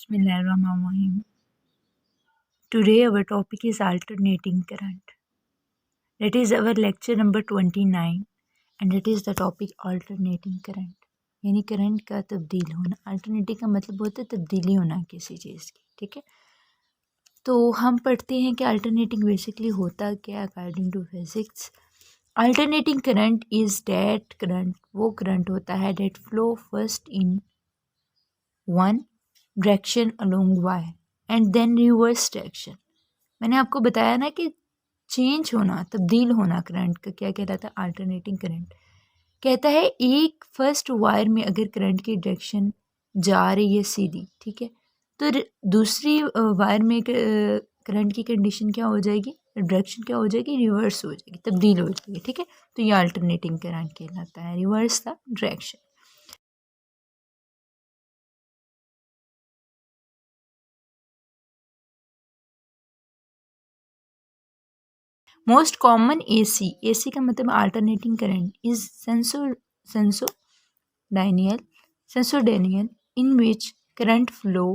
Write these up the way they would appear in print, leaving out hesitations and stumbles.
Bismillahirrahmanirrahim. Today our topic is alternating current. That is our lecture number 29 and that is the topic alternating current. यानी current का तब्दील होना. Alternating का मतलब होता है तब्दीली होना किसी चीज़ की. ठीक है, तो हम पढ़ते हैं कि अल्टरनेटिंग बेसिकली होता क्या according to physics. Alternating current is that current, वो करंट होता है that flow first in one direction along Y and then reverse direction. मैंने आपको बताया ना कि चेंज होना, तब्दील होना करंट का क्या कहलाता है, अल्टरनेटिंग करंट. कहता है एक फर्स्ट वायर में अगर करंट की डायरेक्शन जा रही है सीधी, ठीक है, तो दूसरी वायर में करंट की कंडीशन क्या हो जाएगी, डायरेक्शन क्या हो जाएगी, रिवर्स हो जाएगी, तब्दील हो जाएगी. ठीक है, तो ये अल्टरनेटिंग करंट कहलाता है, reverse the direction. Most common AC का मतलब alternating current is sinusoidal in which current flow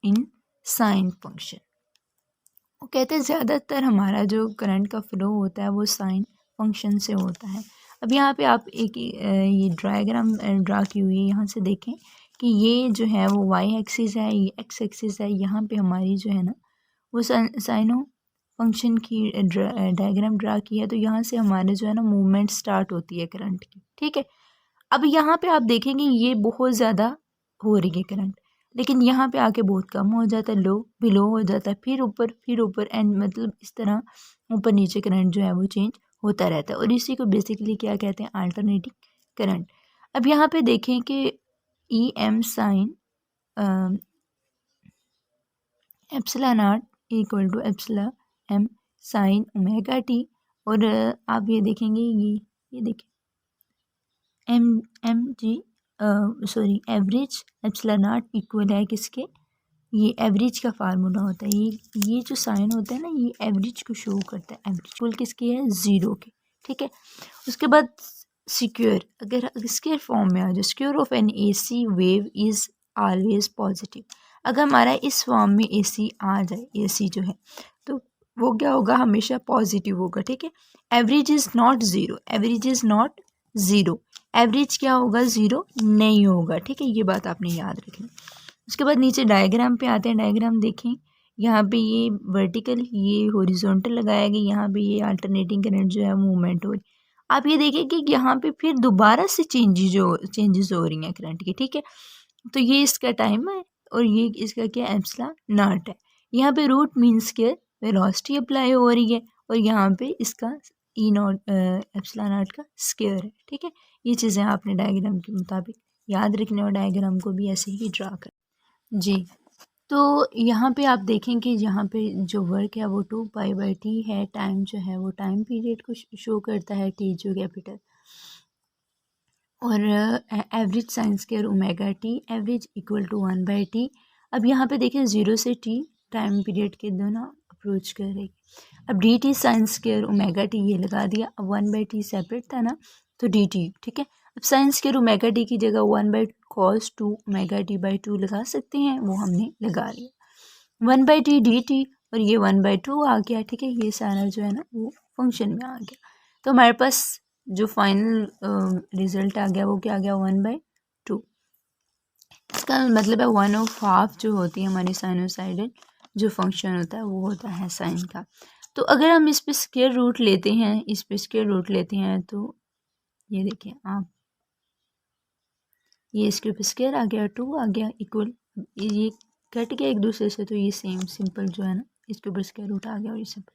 in sine function. वो कहते हैं ज़्यादातर हमारा जो करंट का फ्लो होता है वो साइन फंक्शन से होता है. अब यहाँ पे आप एक ये डायग्राम ड्रा की हुई है, यहाँ से देखें कि ये जो है वो वाई एक्सिस है, ये एक्स एक्सिस है. यहाँ पे हमारी जो है ना वो साइनो फंक्शन की डायग्राम ड्रा की है. तो यहाँ से हमारे जो है ना मूवमेंट स्टार्ट होती है करंट की. ठीक है, अब यहाँ पे आप देखेंगे ये बहुत ज़्यादा हो रही है करंट, लेकिन यहाँ पे आके बहुत कम हो जाता है, लो बिलो हो जाता है, फिर ऊपर एंड मतलब इस तरह ऊपर नीचे करंट जो है वो चेंज होता रहता है. और इसी को बेसिकली क्या कहते हैं, अल्टरनेटिंग करंट. अब यहाँ पे देखें कि E M sine epsilon naught equal to epsilon M sine omega T. और आप ये देखेंगे ये देखिए M G sorry average epsilon naught equal है किसके, ये एवरेज का फार्मूला होता है. ये जो साइन होता है ना ये एवरेज को शो करता है. एवरेज इक्वल किसके है, ज़ीरो के. ठीक है, उसके बाद स्क्वायर, अगर स्क्वायर फॉर्म में आ जाए, square of an AC wave is always positive. अगर हमारा इस फॉर्म में AC आ जाए, AC जो है तो वो क्या होगा, हमेशा पॉजिटिव होगा. ठीक है, average is not zero, average is not zero, average क्या होगा, ज़ीरो नहीं होगा. ठीक है, ये बात आपने याद रखनी. उसके बाद नीचे डायग्राम पे आते हैं. डायग्राम देखें, यहाँ पे ये वर्टिकल, ये हॉरिजॉन्टल लगाया गया, यहाँ पे ये अल्टरनेटिंग करंट जो है मूवमेंट हो रही. आप ये देखिए कि यहाँ पे फिर दोबारा से चेंजेस हो रही हैं करंट की. ठीक है, तो ये इसका टाइम है और ये इसका क्या एप्सिलॉन नॉट है. यहाँ पे रूट मीन्स के वेलोसिटी अप्लाई हो रही है और यहाँ पे इसका ई नॉट एप्सिलॉन नॉट का स्क्वायर है. ठीक है, ये चीज़ें आपने डायग्राम के मुताबिक याद रखने और डायग्राम को भी ऐसे ही ड्रा कर जी. तो यहाँ पे आप देखें कि यहाँ पे जो वर्क है वो 2π/t है. टाइम जो है वो टाइम पीरियड को शो करता है, t जो कैपिटल, और average sine square omega T average equal to 1/t. अब यहाँ पे देखें 0 से t टाइम पीरियड के दोनों अप्रोच कर रही. अब dt sign square omega T ये लगा दिया. अब 1/t सेपरेट था ना तो dt. ठीक है, अब साइन स्क्वायर ओमेगा टी की जगह 1/cos2 ओमेगा t/2 लगा सकते हैं, वो हमने लगा लिया. 1/t dt और ये 1/2 आ गया. ठीक है, ये सारा जो है ना वो फंक्शन में आ गया. तो हमारे पास जो फाइनल रिजल्ट आ गया वो क्या आ गया, 1/2. इसका मतलब है 1/2 जो होती है हमारी साइनोसाइडल जो फंक्शन होता है वो होता है साइन का. तो अगर हम इस पे स्क्वायर रूट लेते हैं, इस पे स्क्वायर रूट लेते हैं तो ये देखिए आप, ये इसके ऊपर स्क्वायर आ गया, 2 आ गया इक्वल, ये कट गया एक दूसरे से, तो ये सेम सिंपल जो है ना इसके ऊपर स्क्वायर रूट आ गया और ये सिंपल.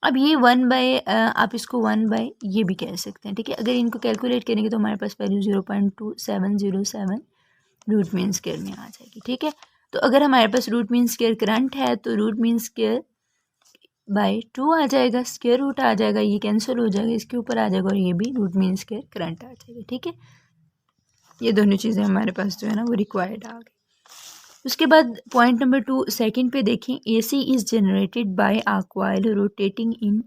अब ये 1/ आप इसको 1/ ये भी कह सकते हैं. ठीक है, अगर इनको कैलकुलेट करेंगे तो हमारे पास वैल्यू 0.2707 रूट मीन स्क्वायर में आ जाएगी. ठीक है, तो अगर हमारे पास रूट मीन स्क्वायर करंट है तो रूट मीन स्क्वायर बाय 2 आ जाएगा, स्क्वायर रूट आ जाएगा, ये कैंसिल हो जाएगा, इसके ऊपर आ जाएगा और ये भी रूट मीन स्क्वायर करंट आ जाएगा. ठीक है, ये दोनों चीज़ें हमारे पास जो है ना वो रिक्वायर्ड आ गई. उसके बाद पॉइंट नंबर 2 सेकंड पे देखें, AC is generated by a coil rotating in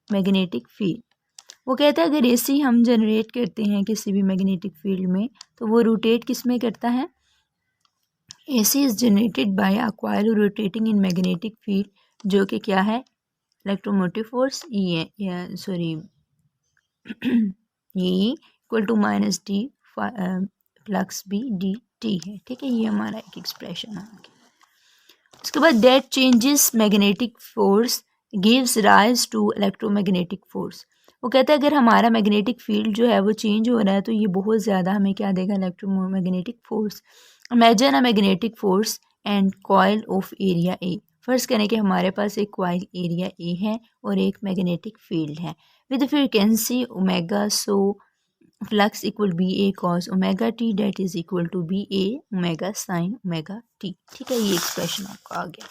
magnetic field. वो कहता है अगर AC हम जनरेट करते हैं किसी भी मैग्नेटिक फील्ड में तो वो रोटेट किस में करता है, AC is generated by a coil rotating in magnetic field, जो कि क्या है, इलेक्ट्रोमोटिव फोर्स ई है, सॉरी ये equal to minus D flux B D T है, ठीक है। ये हमारा एक एक्सप्रेशन आ गया। उसके बाद that changes magnetic force gives rise to electromagnetic force. वो कहता है अगर हमारा मैग्नेटिक फील्ड जो है वो चेंज हो रहा है तो ये बहुत ज़्यादा हमें क्या देगा, electromagnetic force. Imagine a magnetic force and coil of area A. First करें कि हमारे पास एक कॉइल एरिया ए है और एक मैग्नेटिक फील्ड है with frequency omega, so flux equal B A cos omega T that is equal to B A omega sine omega T, ठीक है। ये एक्सप्रेशन आपका आ गया।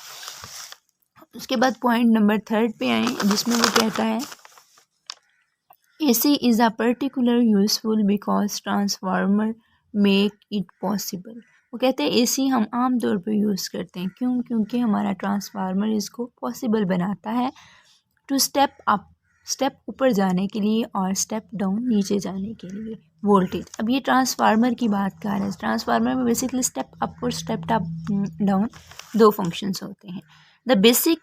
उसके बाद पॉइंट नंबर 3 पे आए, जिसमें वो कहता है AC is a particular useful because transformer make it possible। वो कहते हैं AC हम आम तौर पर यूज़ करते हैं, क्यों, क्योंकि हमारा ट्रांसफार्मर इसको पॉसिबल बनाता है टू स्टेप अप, स्टेप ऊपर जाने के लिए और स्टेप डाउन नीचे जाने के लिए वोल्टेज। अब ये ट्रांसफार्मर की बात कर रहे हैं। ट्रांसफार्मर में बेसिकली स्टेप अप और स्टेप डाउन दो फंक्शंस होते हैं। The basic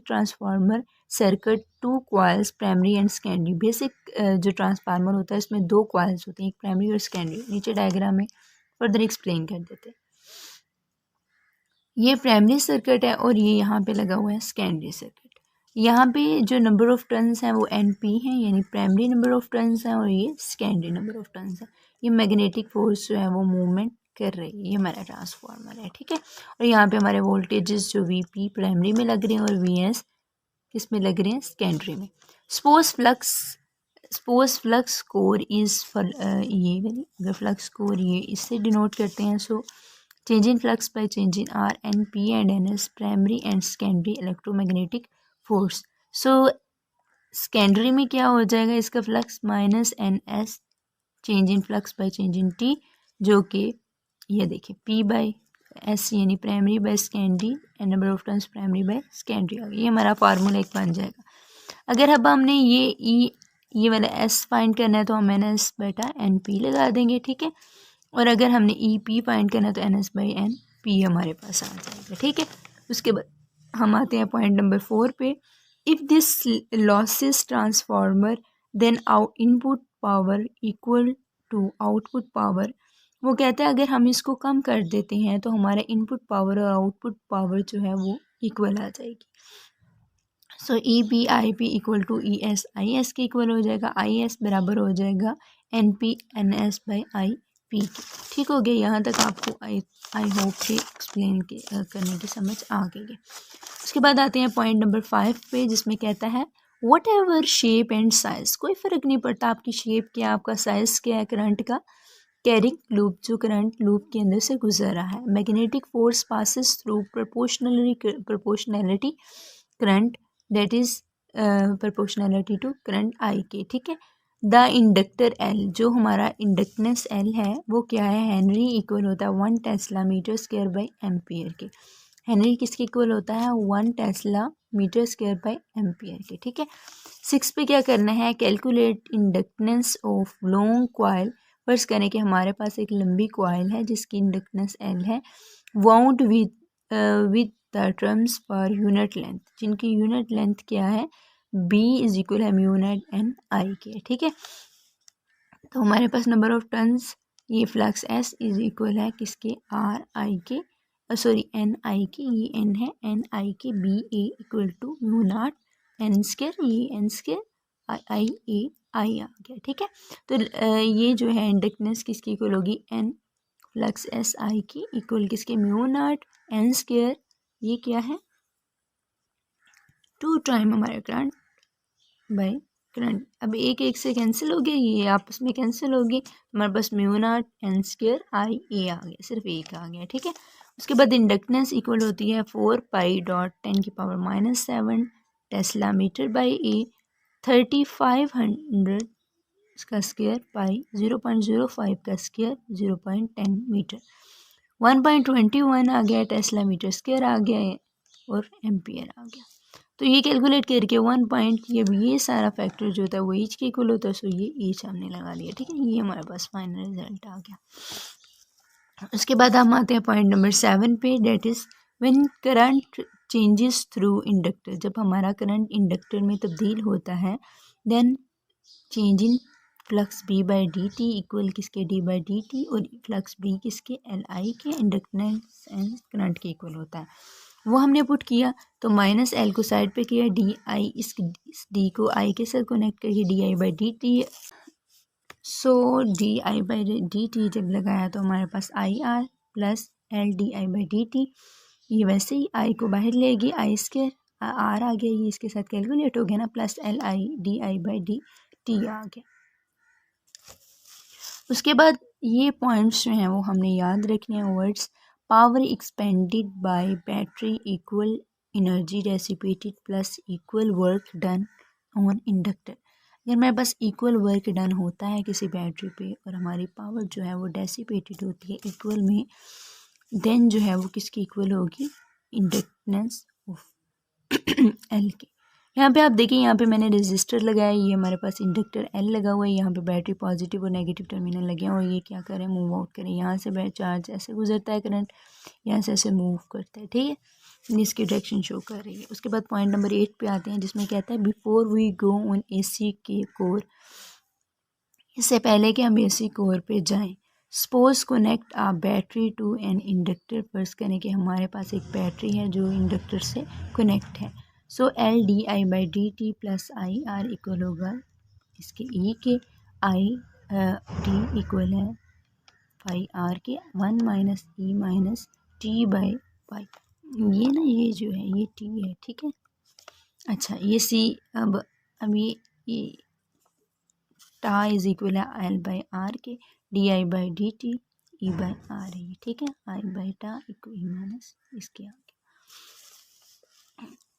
transformer circuit two coils primary and secondary. Basic जो ट्रांसफार्मर होता है इसमें दो कॉइल्स होती हैं, एक प्राइमरी और सेकेंडरी। नीचे डायग्राम में फर्दर एक्सप्लेन कर देते हैं। ये प्राइमरी सर्किट है और ये यहाँ पे लगा हुआ है सेकेंडरी सर्किट। यहाँ पे जो नंबर ऑफ टर्न्स हैं वो NP हैं, यानी प्राइमरी नंबर ऑफ टर्न्स हैं, और ये सेकेंडरी नंबर ऑफ टर्न्स हैं। ये मैग्नेटिक फोर्स जो है वो मूवमेंट कर रही है। ये हमारा ट्रांसफार्मर है, ठीक है। और यहाँ पे हमारे वोल्टेजेस जो VP प्राइमरी में लग रहे हैं और VS किस में लग रहे हैं, सेकेंडरी में। स्पोज फ्लक्स कोर इज ये वाली, अगर फ्लक्स कोर ये इससे डिनोट करते हैं, so change in flux by change in R and P and NS primary and secondary electromagnetic force. So secondary में क्या हो जाएगा, इसका flux minus NS change in flux by change in T, जो कि ये देखिए P बाय S यानी primary by secondary and number of turns primary by secondary आ गया। ये हमारा फार्मूला एक बन जाएगा। अगर अब हमने ये वाला S फाइंड करना है तो हम NS बेटा NP लगा देंगे, ठीक है। और अगर हमने EP फाइंड करना है तो NS बाई NP हमारे पास आ जाएगा, ठीक है। उसके बाद हम आते हैं पॉइंट नंबर 4 पे। If this losses transformer then input power equal to output power. वो कहते हैं अगर हम इसको कम कर देते हैं तो हमारा इनपुट पावर और आउटपुट पावर जो है वो इक्वल आ जाएगी। So EP IP equal to ES IS के इक्वल हो जाएगा। IS बराबर हो जाएगा NP NS बाई IP के, ठीक हो गया। यहाँ तक आपको आई होप कि एक्सप्लेन करने की समझ आ गई है। उसके बाद आते हैं पॉइंट नंबर 5 पे, जिसमें कहता है what ever shape and size. कोई फ़र्क नहीं पड़ता आपकी शेप क्या, आपका साइज़ क्या है करंट का। कैरिंग लूप, जो करंट लूप के अंदर से गुजर रहा है। Magnetic force passes through proportionality current that is proportionality to current I के, ठीक है। द इंडक्टर L, जो हमारा इंडक्टेंस L है वो क्या है, हेनरी इक्वल होता है 1 tesla metre square by ampere के। हेनरी किसके इक्वल होता है, 1 tesla metre square by ampere के, ठीक है। 6 पे क्या करना है, calculate inductance of long coil. First करें कि हमारे पास एक लंबी कॉइल है जिसकी इंडक्टेंस L है, wound with the terms for unit length, जिनकी यूनिट लेंथ क्या है, B इज इक्वल है म्यू नॉट NI के, ठीक है। तो हमारे पास नंबर ऑफ टर्न्स, ये फ्लक्स S इज इक्वल है किसके, RI के, सॉरी NI के, ये N है NI के, BA equal to mu naught N square, ये N स्क्वायर I आ गया, ठीक है। तो ये जो है इंडक्टेंस किसकी इक्वल होगी, N फ्लक्स SI की इक्वल किसके, म्यू नॉट N स्क्वायर, ये क्या है 2 टाइम हमारे करंट बाय करंट। अब एक एक से कैंसिल हो गया, ये आपस में कैंसिल हो गई, हमारे पास mu naught N square IA आ गया, सिर्फ एक आ गया, ठीक है। उसके बाद इंडक्टेंस इक्वल होती है 4 पाई डॉट 10 की power -7 tesla metre by A, 3500 का स्क्वायर पाई 0.05 का स्क्वायर 0.10 मीटर, 1.21 आ गया टेस्ला मीटर स्क्वायर आ गया है और एम्पियर आ गया। तो ये कैलकुलेट करके 1 पॉइंट, ये सारा फैक्टर जो होता है वो ईच के इक्वल होता है, सो ये ईच हमने लगा लिया, ठीक है। ये हमारे पास फाइनल रिजल्ट आ गया। उसके बाद हम आते हैं पॉइंट नंबर 7 पे, that is when current changes through inductor. जब हमारा करंट इंडक्टर में तब्दील होता है, then change in flux B by D T equal किसके डी बाई डी टी, और फ्लक्स बी किसके एल आई के, इंडक्टेंस एंड करंट के इक्वल होता है। वो हमने पुट किया, तो माइनस एल को साइड पे किया, डी आई इस डी को आई के साथ कनेक्ट करके D I by D T. So D I by D T जब लगाया तो हमारे पास I R plus L D I by D T. ये वैसे ही आई को बाहर लेगी, आई स्क्वायर आर आ गया, ये इसके साथ कैलकुलेट हो गया ना, plus L I D I by D T आ गया। उसके बाद ये पॉइंट्स जो हैं वो हमने याद रखने हैं। Words power expanded bye battery equal energy dissipated plus equal work done on inductor. अगर मेरे पास इक्वल वर्क डन होता है किसी बैटरी पे और हमारी पावर जो है वो डेसिपेटेड होती है इक्वल में, देन जो है वो किसकी इक्वल होगी, इंडक्टेंस ऑफ एल की। यहाँ पे आप देखिए, यहाँ पे मैंने रेजिस्टर लगाया, ये हमारे पास इंडक्टर एल लगा हुआ है, यहाँ पे बैटरी पॉजिटिव और नेगेटिव टर्मिनल लगे हैं, और ये क्या करें, मूव आउट करें। यहाँ से चार्ज ऐसे गुजरता है, करंट यहाँ से ऐसे मूव करता है, ठीक है, इसकी डायरेक्शन शो कर रही है। उसके बाद पॉइंट नंबर 8 पे आते हैं, जिसमें कहता है before we go on AC के कोर, इससे पहले कि हम AC कोर पे जाएं, suppose connect a battery to an inductor. First करें कि हमारे पास एक बैटरी है जो इंडक्टर से कनेक्ट है। So L D I by D T plus I R equal होगा इसके ई के, आई टी इक्वल है पाई आर के, 1 minus E minus T by pi. ये ना, ये जो है ये टी है, ठीक है। अच्छा, ये सी, अब ये टा इज इक्वल है एल बाई आर के, D I by D T E by R है, ठीक है। I by tau equal E minus इसके आगे।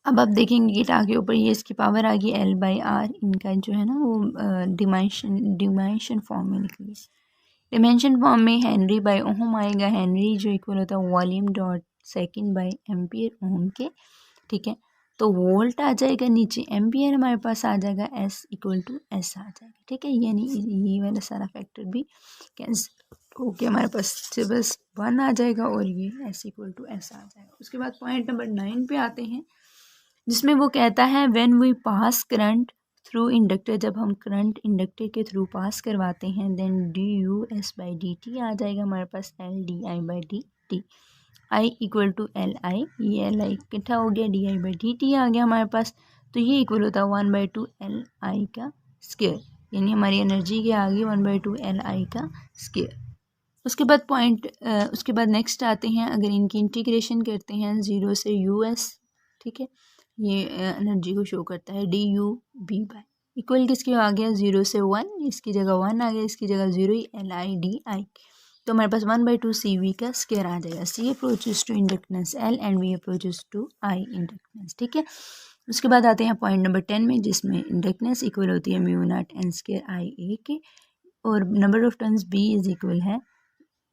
अब आप देखेंगे कि टा के ऊपर ये इसकी पावर आ गई एल बाई आर, इनका जो है ना वो डिमेंशन फॉर्म में निकली। डिमेंशन फॉर्म में हेनरी बाई ओम आएगा, हेनरी जो इक्वल होता है volume dot second by ampere ohm के, ठीक है। तो वोल्ट आ जाएगा नीचे, एम्पियर हमारे पास आ जाएगा, एस इक्वल टू एस आ जाएगा, ठीक है। यानी ये वाला सारा फैक्टर भी कैंसिल होके हमारे पास से बस 1 आ जाएगा, और ये एस इक्वल टू एस आ जाएगा। उसके बाद पॉइंट नंबर 9 पे आते हैं, जिसमें वो कहता है when we pass current through inductor, जब हम करंट इंडक्टर के थ्रू पास करवाते हैं, then D U S by D T आ जाएगा हमारे पास, L D I by D T, I equal to L I, ये एल आई इकट्ठा हो गया, D I by D T आ गया हमारे पास। तो ये इक्वल होता है 1/2 एल आई का स्क्वायर, यानी हमारी एनर्जी के आगे 1/2 एल आई का स्क्वायर। उसके बाद नेक्स्ट आते हैं, अगर इनकी इंटीग्रेशन करते हैं 0 से यू एस, ठीक है, ये एनर्जी को शो करता है, D U B by equal किसके आ गया, 0 से 1, इसकी जगह 1 आ गया, इसकी जगह 0 ही, एल आई डी आई, तो हमारे पास 1/2 सी वी का स्क्वायर आ जाएगा। C approaches to inductance L and V approaches to I inductance, ठीक है। उसके बाद आते हैं पॉइंट नंबर 10 में, जिसमें इंडक्टेंस इक्वल होती है mu naught n square i a k, और number of turns b is equal है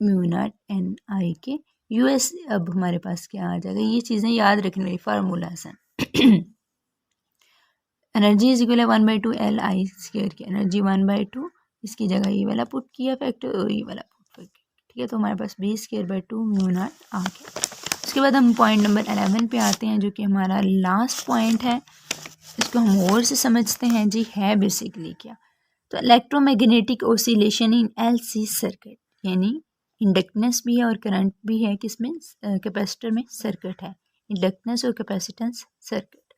mu naught n i k. यूएस अब हमारे पास क्या आ जाएगा, ये चीज़ें याद रखने वाली फार्मूला है। एनर्जी इज इक्वल है 1/2 एल आई स्क्वायर की, एनर्जी 1/2, इसकी जगह ये वाला पुट किया फैक्टर, और ये वाला पुट किया, ठीक है। तो हमारे पास B square by 2 mu naught आ गया। उसके बाद हम पॉइंट नंबर 11 पे आते हैं, जो कि हमारा लास्ट पॉइंट है। इसको हम और से समझते हैं जी, है बेसिकली क्या, तो electromagnetic oscillation in LC circuit, यानी इंडक्टेंस भी है और करंट भी है, किसमें, कैपेसिटर में सर्किट है, इंडक्टेंस और कैपेसिटेंस सर्किट।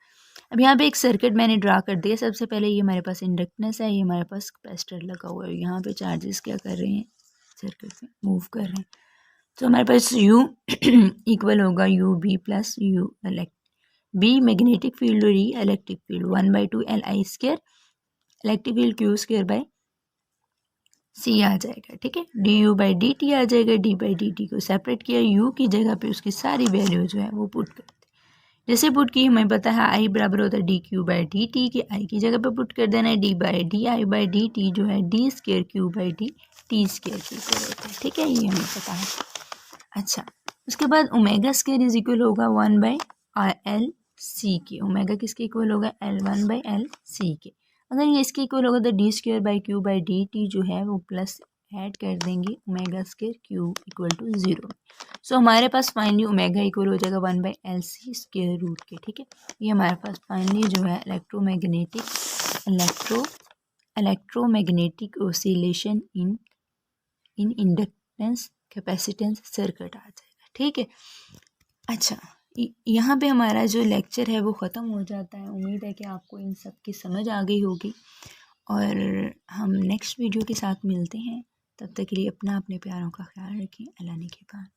अब यहाँ पे एक सर्किट मैंने ड्रा कर दिया। सबसे पहले ये हमारे पास इंडक्टेंस है, ये हमारे पास कैपेसिटर लगा हुआ है, यहाँ पे चार्जेस क्या कर रहे हैं, सर्किट में मूव कर रहे हैं। तो हमारे पास U इक्वल होगा U B plus U B magnetic field और E electric field, 1/2 L I square, electric field Q square by C आ जाएगा, ठीक है। D U by D T आ जाएगा, डी बाई डी टी को सेपरेट किया, यू की जगह पे उसकी सारी वैल्यू जो है वो पुट करते हैं। जैसे पुट की हमें पता है आई बराबर होता है D Q by D T, की आई की जगह पे पुट कर देना है, D by D I by D t जो है D square Q by D T square की इक्वल होता है, ठीक है, ये हमें पता है। अच्छा, उसके बाद ओमेगा स्क्वायर इज इक्वल होगा 1/एल सी के, ओमेगा किसके इक्वल होगा, L1/L सी के। अगर ये इसके इक्वल होगा तो d square by q by D t जो है वो प्लस ऐड कर देंगे omega square cube equal to 0। So हमारे पास फाइनली ओमेगा इक्वल हो जाएगा 1/LC स्क्वायर रूट के। ठीक है, ये हमारे पास फाइनली जो है इलेक्ट्रोमैग्नेटिक ओसिलेशन इन इंडक्टेंस कैपेसिटेंस सर्किट आ जाएगा। ठीक है, अच्छा यहाँ पे हमारा जो लेक्चर है वो ख़त्म हो जाता है। उम्मीद है कि आपको इन सब की समझ आ गई होगी और हम नेक्स्ट वीडियो के साथ मिलते हैं। तब तक के लिए अपना अपने प्यारों का ख्याल रखें। अल्लाह ने के बाद।